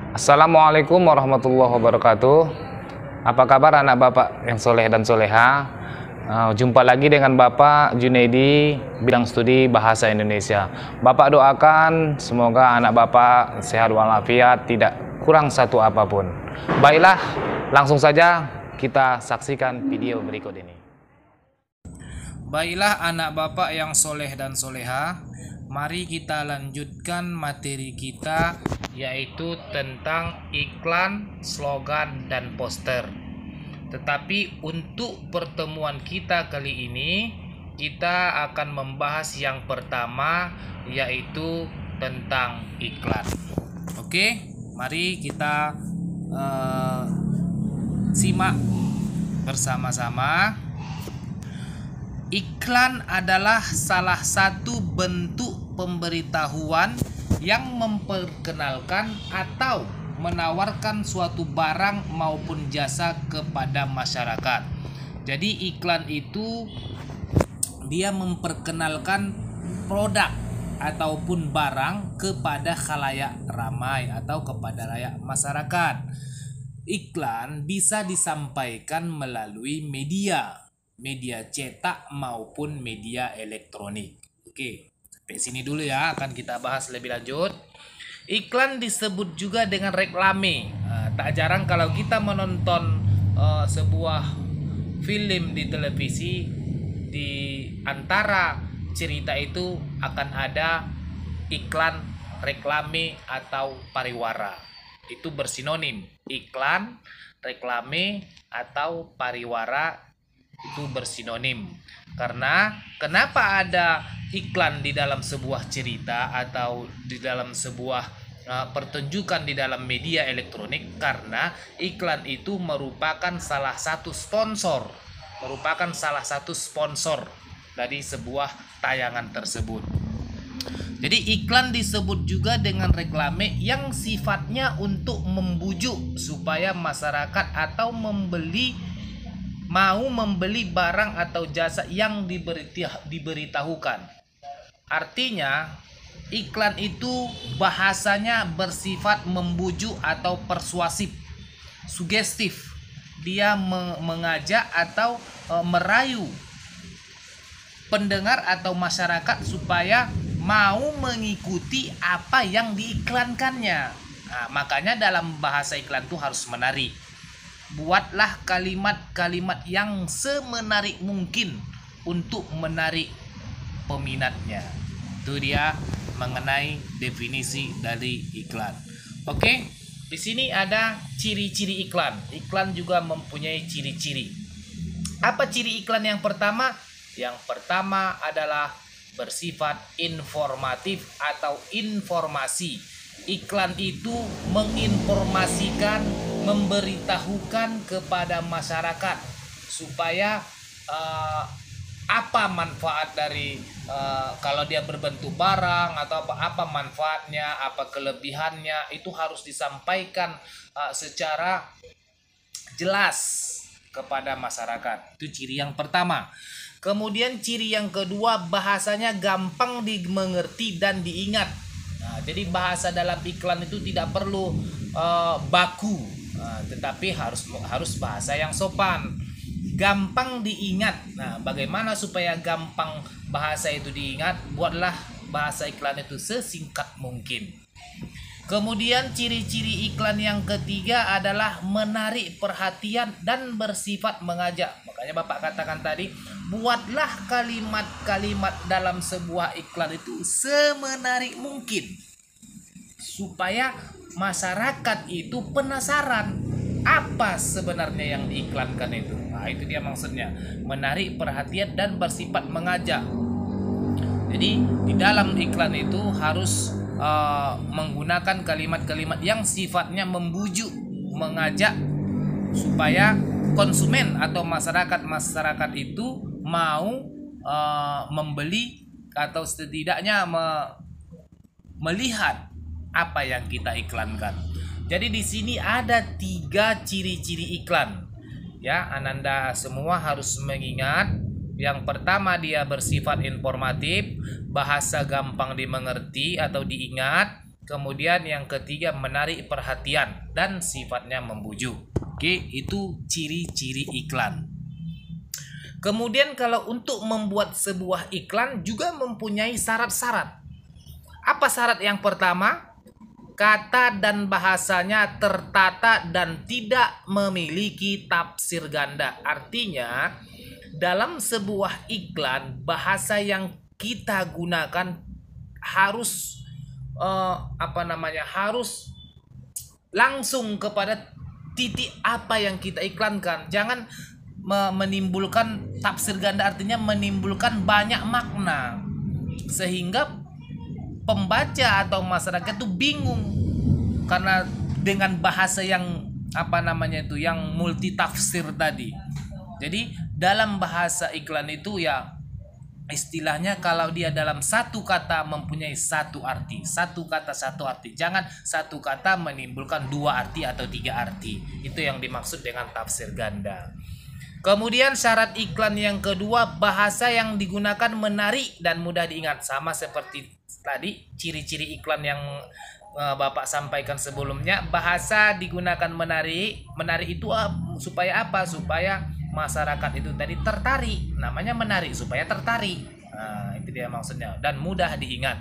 Assalamualaikum warahmatullahi wabarakatuh. Apa kabar anak bapak yang soleh dan soleha? Jumpa lagi dengan Bapak Junaidi, bidang studi Bahasa Indonesia. Bapak doakan semoga anak bapak sehat walafiat, tidak kurang satu apapun. Baiklah, langsung saja kita saksikan video berikut ini. Baiklah anak bapak yang soleh dan soleha, mari kita lanjutkan materi kita, yaitu tentang iklan, slogan, dan poster. Tetapi untuk pertemuan kita kali ini, kita akan membahas yang pertama, yaitu tentang iklan. Oke, mari kita simak bersama-sama. Iklan adalah salah satu bentuk pemberitahuan yang memperkenalkan atau menawarkan suatu barang maupun jasa kepada masyarakat. Jadi iklan itu dia memperkenalkan produk ataupun barang kepada khalayak ramai atau kepada rakyat masyarakat. Iklan bisa disampaikan melalui media cetak maupun media elektronik. Oke, sampai sini dulu ya, akan kita bahas lebih lanjut. Iklan disebut juga dengan reklame. Tak jarang kalau kita menonton sebuah film di televisi, di antara cerita itu akan ada iklan, reklame, atau pariwara. Itu bersinonim. Iklan, reklame, atau pariwara itu bersinonim. Karena kenapa ada iklan di dalam sebuah cerita atau di dalam sebuah pertunjukan di dalam media elektronik? Karena iklan itu merupakan salah satu sponsor dari sebuah tayangan tersebut. Jadi iklan disebut juga dengan reklame yang sifatnya untuk membujuk supaya masyarakat atau mau membeli barang atau jasa yang diberitahukan. Artinya iklan itu bahasanya bersifat membujuk atau persuasif, sugestif. Dia mengajak atau merayu pendengar atau masyarakat supaya mau mengikuti apa yang diiklankannya. Nah, makanya dalam bahasa iklan itu harus menarik. Buatlah kalimat-kalimat yang semenarik mungkin untuk menarik peminatnya. Itu dia mengenai definisi dari iklan. Oke, di sini ada ciri-ciri iklan. Iklan juga mempunyai ciri-ciri. Apa ciri iklan yang pertama? Yang pertama adalah bersifat informatif atau informasi. Iklan itu menginformasikan, memberitahukan kepada masyarakat supaya apa manfaat dari kalau dia berbentuk barang atau apa manfaatnya, apa kelebihannya, itu harus disampaikan secara jelas kepada masyarakat. Itu ciri yang pertama. Kemudian ciri yang kedua, bahasanya gampang dimengerti dan diingat. Nah, jadi bahasa dalam iklan itu tidak perlu baku, tetapi harus bahasa yang sopan, gampang diingat. Nah, bagaimana supaya gampang bahasa itu diingat? Buatlah bahasa iklan itu sesingkat mungkin. Kemudian ciri-ciri iklan yang ketiga adalah menarik perhatian dan bersifat mengajak. Makanya Bapak katakan tadi, buatlah kalimat-kalimat dalam sebuah iklan itu semenarik mungkin supaya masyarakat itu penasaran apa sebenarnya yang diiklankan itu. Nah, itu dia maksudnya, menarik perhatian dan bersifat mengajak. Jadi di dalam iklan itu harus menggunakan kalimat-kalimat yang sifatnya membujuk, mengajak supaya konsumen atau masyarakat itu mau membeli atau setidaknya melihat apa yang kita iklankan. Jadi di sini ada 3 ciri-ciri iklan. Ya, Ananda semua harus mengingat. Yang pertama, dia bersifat informatif, bahasa gampang dimengerti atau diingat. Kemudian yang ketiga menarik perhatian dan sifatnya membujuk. Oke, itu ciri-ciri iklan. Kemudian kalau untuk membuat sebuah iklan juga mempunyai syarat-syarat. Apa syarat yang pertama? Kata dan bahasanya tertata dan tidak memiliki tafsir ganda. Artinya, dalam sebuah iklan, bahasa yang kita gunakan harus harus langsung kepada titik apa yang kita iklankan. Jangan menimbulkan tafsir ganda, artinya menimbulkan banyak makna sehingga pembaca atau masyarakat itu bingung karena dengan bahasa yang yang multi tafsir tadi. Jadi dalam bahasa iklan itu ya istilahnya kalau dia dalam satu kata mempunyai satu arti, satu kata satu arti. Jangan satu kata menimbulkan dua arti atau tiga arti. Itu yang dimaksud dengan tafsir ganda. Kemudian syarat iklan yang kedua, bahasa yang digunakan menarik dan mudah diingat. Sama seperti tadi ciri-ciri iklan yang Bapak sampaikan sebelumnya. Bahasa digunakan menarik. Menarik itu supaya apa? Supaya masyarakat itu tadi tertarik. Namanya menarik supaya tertarik. Nah, itu dia maksudnya. Dan mudah diingat.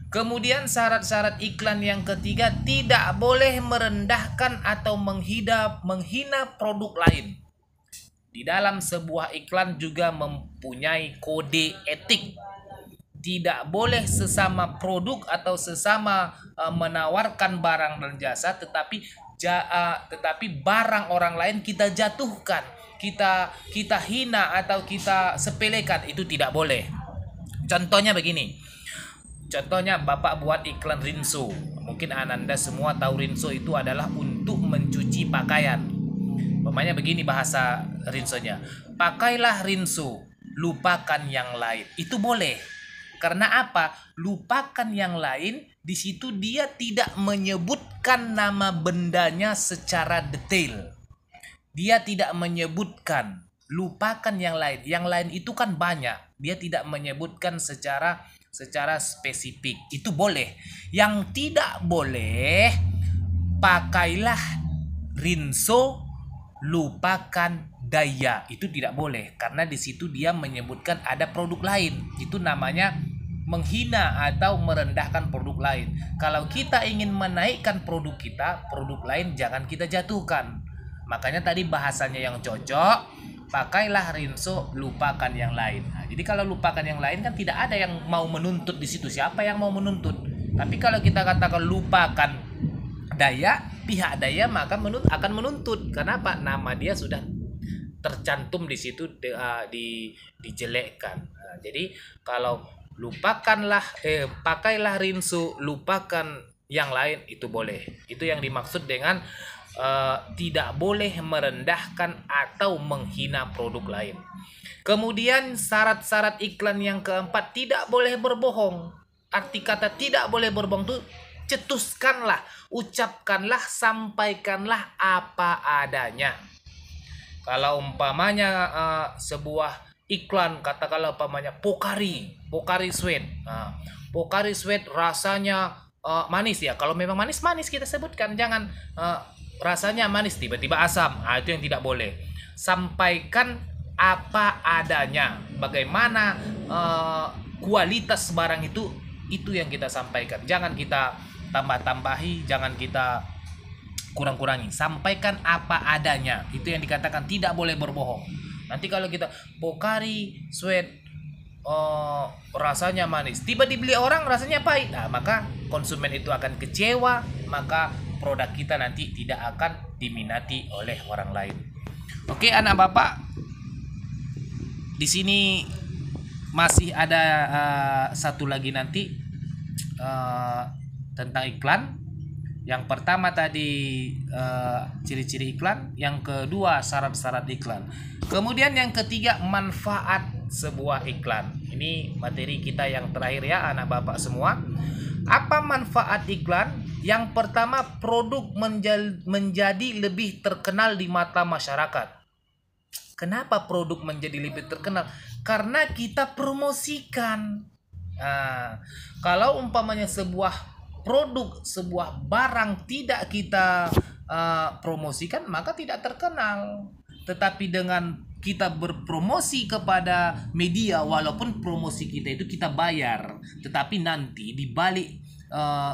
Kemudian syarat-syarat iklan yang ketiga, tidak boleh merendahkan atau menghina produk lain. Di dalam sebuah iklan juga mempunyai kode etik. Tidak boleh sesama produk atau sesama menawarkan barang dan jasa tetapi barang orang lain kita jatuhkan, kita hina atau kita sepelekan, itu tidak boleh. Contohnya begini. Contohnya Bapak buat iklan Rinso. Mungkin Ananda semua tahu Rinso itu adalah untuk mencuci pakaian. Pokoknya begini bahasa Rinsonya. Pakailah Rinso, lupakan yang lain. Itu boleh. Karena apa? Lupakan yang lain, di situ dia tidak menyebutkan nama bendanya secara detail. Dia tidak menyebutkan, lupakan yang lain. Yang lain itu kan banyak. Dia tidak menyebutkan secara spesifik. Itu boleh. Yang tidak boleh, pakailah Rinso, lupakan daya. Itu tidak boleh karena di situ dia menyebutkan ada produk lain. Itu namanya menghina atau merendahkan produk lain. Kalau kita ingin menaikkan produk kita, produk lain jangan kita jatuhkan. Makanya tadi bahasanya yang cocok, pakailah Rinso, lupakan yang lain. Nah, jadi kalau lupakan yang lain kan tidak ada yang mau menuntut di situ. Siapa yang mau menuntut? Tapi kalau kita katakan lupakan daya, pihak daya maka akan menuntut. Kenapa? Nama dia sudah tercantum di situ, dijelekkan. Nah, jadi kalau pakailah Rinso, lupakan yang lain, itu boleh. Itu yang dimaksud dengan tidak boleh merendahkan atau menghina produk lain. Kemudian syarat-syarat iklan yang keempat, tidak boleh berbohong. Arti kata tidak boleh berbohong itu cetuskanlah, ucapkanlah, sampaikanlah apa adanya. Kalau umpamanya sebuah iklan, katakanlah umpamanya Pocari Sweat. Nah, Pocari Sweat rasanya manis ya. Kalau memang manis kita sebutkan, jangan rasanya manis tiba-tiba asam. Nah, itu yang tidak boleh. Sampaikan apa adanya. Bagaimana kualitas barang itu yang kita sampaikan. Jangan kita tambah-tambahi, jangan kita kurang-kurangi. Sampaikan apa adanya. Itu yang dikatakan tidak boleh berbohong. Nanti kalau kita Pocari Sweat rasanya manis, tiba dibeli orang rasanya pahit, nah, maka konsumen itu akan kecewa, maka produk kita nanti tidak akan diminati oleh orang lain. Oke, anak Bapak, di sini masih ada satu lagi nanti tentang iklan. Yang pertama tadi ciri-ciri iklan, yang kedua syarat-syarat iklan. Kemudian yang ketiga manfaat sebuah iklan. Ini materi kita yang terakhir ya anak Bapak semua. Apa manfaat iklan? Yang pertama, produk menjadi lebih terkenal di mata masyarakat. Kenapa produk menjadi lebih terkenal? Karena kita promosikan. Nah, kalau umpamanya sebuah produk, sebuah barang tidak kita promosikan, maka tidak terkenal. Tetapi dengan kita berpromosi kepada media, walaupun promosi kita itu kita bayar, tetapi nanti di balik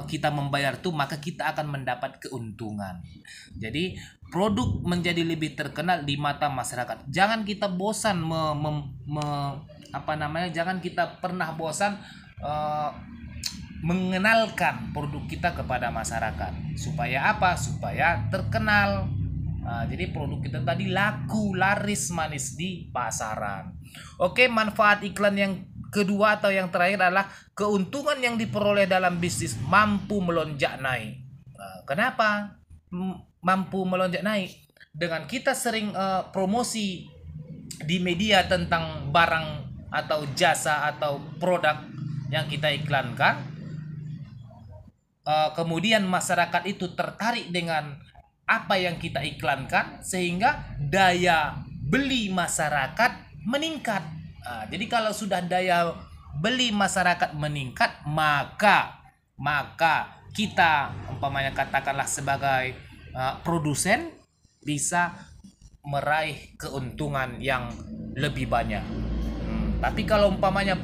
kita membayar tuh, maka kita akan mendapat keuntungan. Jadi produk menjadi lebih terkenal di mata masyarakat. Jangan kita bosan jangan kita pernah bosan mengenalkan produk kita kepada masyarakat. Supaya apa? Supaya terkenal. Jadi produk kita tadi laku, laris manis di pasaran. Oke, manfaat iklan yang kedua atau yang terakhir adalah keuntungan yang diperoleh dalam bisnis mampu melonjak naik. Kenapa mampu melonjak naik? Dengan kita sering promosi di media tentang barang atau jasa atau produk yang kita iklankan, kemudian masyarakat itu tertarik dengan apa yang kita iklankan, sehingga daya beli masyarakat meningkat. Jadi kalau sudah daya beli masyarakat meningkat, maka kita umpamanya katakanlah sebagai produsen bisa meraih keuntungan yang lebih banyak. Tapi kalau umpamanya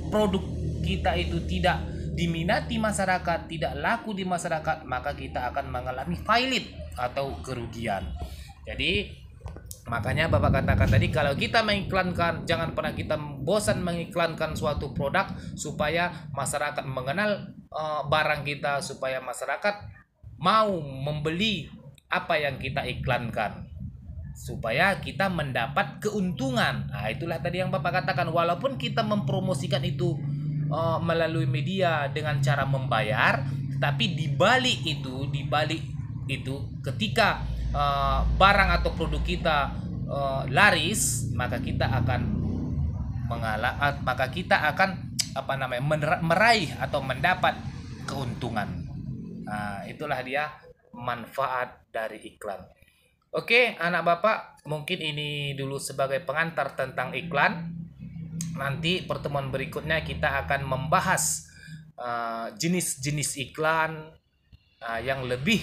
produk kita itu tidak diminati masyarakat, tidak laku di masyarakat, maka kita akan mengalami failit atau kerugian. Jadi makanya Bapak katakan tadi, kalau kita mengiklankan, jangan pernah kita bosan mengiklankan suatu produk supaya masyarakat mengenal barang kita, supaya masyarakat mau membeli apa yang kita iklankan, supaya kita mendapat keuntungan. Itulah tadi yang Bapak katakan, walaupun kita mempromosikan itu melalui media dengan cara membayar, tapi di balik itu ketika barang atau produk kita laris, maka kita akan meraih atau mendapat keuntungan. Itulah dia manfaat dari iklan. Oke, anak Bapak, mungkin ini dulu sebagai pengantar tentang iklan. Nanti pertemuan berikutnya kita akan membahas jenis-jenis iklan yang lebih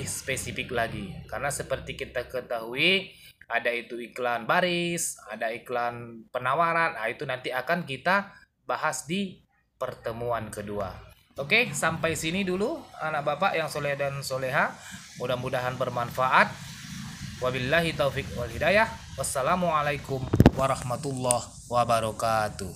spesifik lagi. Karena seperti kita ketahui, ada itu iklan baris, ada iklan penawaran. Itu nanti akan kita bahas di pertemuan kedua. Oke, sampai sini dulu anak Bapak yang soleh dan soleha. Mudah-mudahan bermanfaat. Wabillahi taufik wal hidayah. Wassalamualaikum warahmatullahi wabarakatuh.